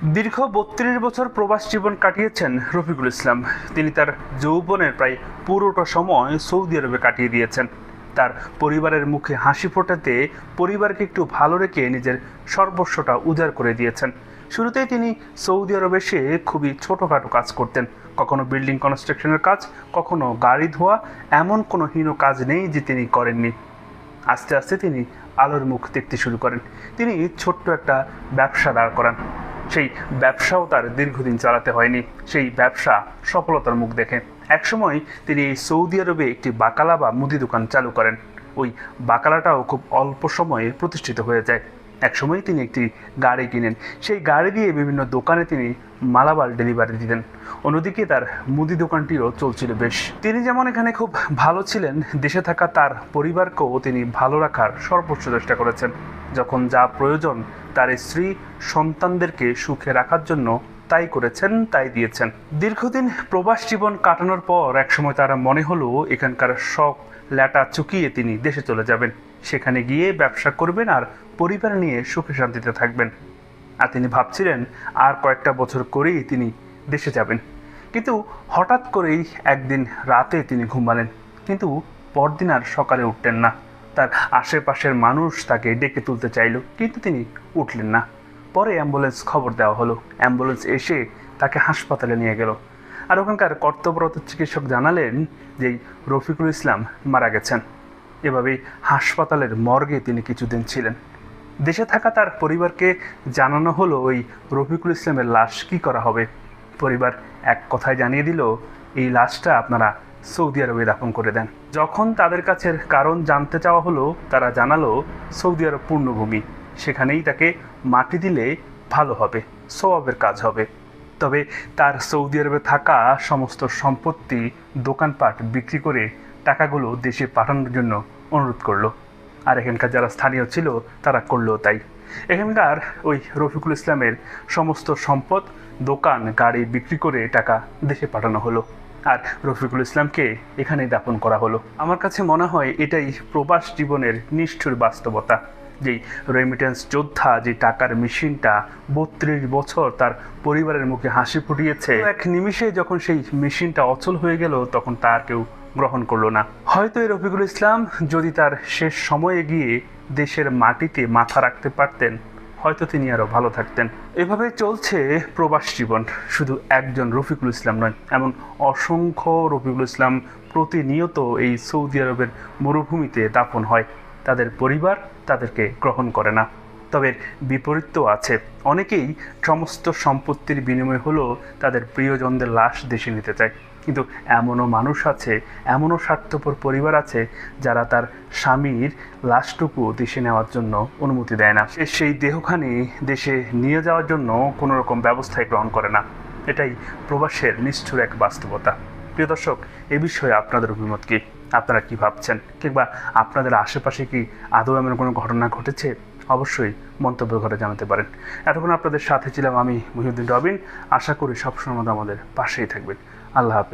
দীর্ঘ ৩২ বছর প্রবাস জীবন কাটিয়েছেন রফিকুল ইসলাম। তিনি তার যৌবনের প্রায় পুরোটা সময় সৌদি আরবে কাটিয়ে দিয়েছেন। তার পরিবারের মুখে হাসি ফোটাতে পরিবারকে একটু ভালো রেখে নিজের সর্বস্বটা উজাড় করে দিয়েছেন। শুরুতেই তিনি সৌদি আরবে এসে খুবই ছোটোখাটো কাজ করতেন, কখনো বিল্ডিং কনস্ট্রাকশনের কাজ, কখনো গাড়ি ধোয়া। এমন কোনো হীন কাজ নেই যে তিনি করেননি। আস্তে আস্তে তিনি আলোর মুখ দেখতে শুরু করেন। তিনি ছোট্ট একটা ব্যবসা দাঁড় করান। সেই ব্যবসাও তার দীর্ঘদিন চালাতে হয়নি। সেই ব্যবসা সফলতার মুখ দেখে একসময় তিনি এই সৌদি আরবে একটি বাকালা বা মুদি দোকান চালু করেন। ওই বাকালাটাও খুব অল্প সময়ে প্রতিষ্ঠিত হয়ে যায়। একসময় তিনি একটি গাড়ি কিনেন। সেই গাড়ি দিয়ে বিভিন্ন দোকানে তিনি মালামাল ডেলিভারি দিতেন। অন্যদিকে তার মুদি দোকানটিও চলছিল বেশ। তিনি যেমন এখানে খুব ভালো ছিলেন, দেশে থাকা তার পরিবারকেও তিনি ভালো রাখার সর্বোচ্চ চেষ্টা করেছেন। যখন যা প্রয়োজন তার স্ত্রী সন্তানদেরকে সুখে রাখার জন্য তাই করেছেন, তাই দিয়েছেন। দীর্ঘদিন প্রবাস জীবন কাটানোর পর একসময় তার মনে হলো এখানকার সব ল্যাটা চুকিয়ে তিনি দেশে চলে যাবেন। সেখানে গিয়ে ব্যবসা করবেন আর পরিবার নিয়ে সুখে শান্তিতে থাকবেন। আর তিনি ভাবছিলেন আর কয়েকটা বছর করেই তিনি দেশে যাবেন। কিন্তু হঠাৎ করেই একদিন রাতে তিনি ঘুমালেন, কিন্তু পরদিন আর সকালে উঠতেন না। তার আশেপাশের মানুষ তাকে ডেকে তুলতে চাইল, কিন্তু তিনি উঠলেন না। পরে অ্যাম্বুলেন্স খবর দেওয়া হলো। অ্যাম্বুলেন্স এসে তাকে হাসপাতালে নিয়ে গেল। আর ওখানকার কর্তব্যরত চিকিৎসক জানালেন যে রফিকুল ইসলাম মারা গেছেন। এভাবেই হাসপাতালের মর্গে তিনি কিছুদিন ছিলেন। দেশে থাকা তার পরিবারকে জানানো হলো ওই রফিকুল ইসলামের লাশ কী করা হবে। পরিবার এক কথায় জানিয়ে দিল, এই লাশটা আপনারা সৌদি আরবে দাফন করে দেন। যখন তাদের কাছে কারণ জানতে চাওয়া হলো, তারা জানালো সৌদি আরব পূর্ণভূমি, সেখানেই তাকে মাটি দিলে ভালো হবে, সওয়াবের কাজ হবে। তবে তার সৌদি আরবে থাকা সমস্ত সম্পত্তি, দোকানপাট বিক্রি করে টাকাগুলো দেশে পাঠানোর জন্য অনুরোধ করলো। আর এখানকার যারা স্থানীয় ছিল তারা করলো তাই। এখানকার ওই রফিকুল ইসলামের সমস্ত সম্পদ, দোকান, গাড়ি বিক্রি করে টাকা দেশে পাঠানো হলো। আর রফিকুল ইসলামকে এখানেই দাফন করা হলো। আমার কাছে মনে হয় এটাই প্রবাস জীবনের নিষ্ঠুর বাস্তবতা। যেই রেমিটেন্স যোদ্ধা, যে টাকার মেশিনটা ৩২ বছর তার পরিবারের মুখে হাসি ফুটিয়েছে, এক নিমিষে যখন সেই মেশিনটা অচল হয়ে গেল, তখন তার কেউ গ্রহণ করলো না। হয়তো এই রফিকুল ইসলাম যদি তার শেষ সময়ে গিয়ে দেশের মাটিতে মাথা রাখতে পারতেন, হয়তো তিনি আরও ভালো থাকতেন। এভাবে চলছে প্রবাস জীবন। শুধু একজন রফিকুল ইসলাম নয়, এমন অসংখ্য রফিকুল ইসলাম প্রতিনিয়ত এই সৌদি আরবের মরুভূমিতে দাফন হয়। তাদের পরিবার তাদেরকে গ্রহণ করে না। তবে বিপরীতও আছে। অনেকেই সমস্ত সম্পত্তির বিনিময়ে হলো তাদের প্রিয়জনদের লাশ দেশে নিতে চায়। কিন্তু এমনও মানুষ আছে, এমনও স্বার্থপর পরিবার আছে যারা তার স্বামীর লাশটুকু দেশে নেওয়ার জন্য অনুমতি দেয় না। সেই দেহখানি দেশে নিয়ে যাওয়ার জন্য কোনো রকম ব্যবস্থাই গ্রহণ করে না। এটাই প্রবাসের নিষ্ঠুর এক বাস্তবতা। প্রিয় দর্শক, এ বিষয়ে আপনাদের অভিমত কী? আপনারা কি ভাবছেন? কিংবা আপনাদের আশেপাশে কি আদৌ এমন কোনো ঘটনা ঘটেছে? অবশ্যই মন্তব্য করে জানাতে পারেন। এতক্ষণ আপনাদের সাথে ছিলাম আমি, মুহিউদ্দিন রবিন। আশা করি সবসময় আমাদের পাশেই থাকবেন। আল্লাহ হাফেজ।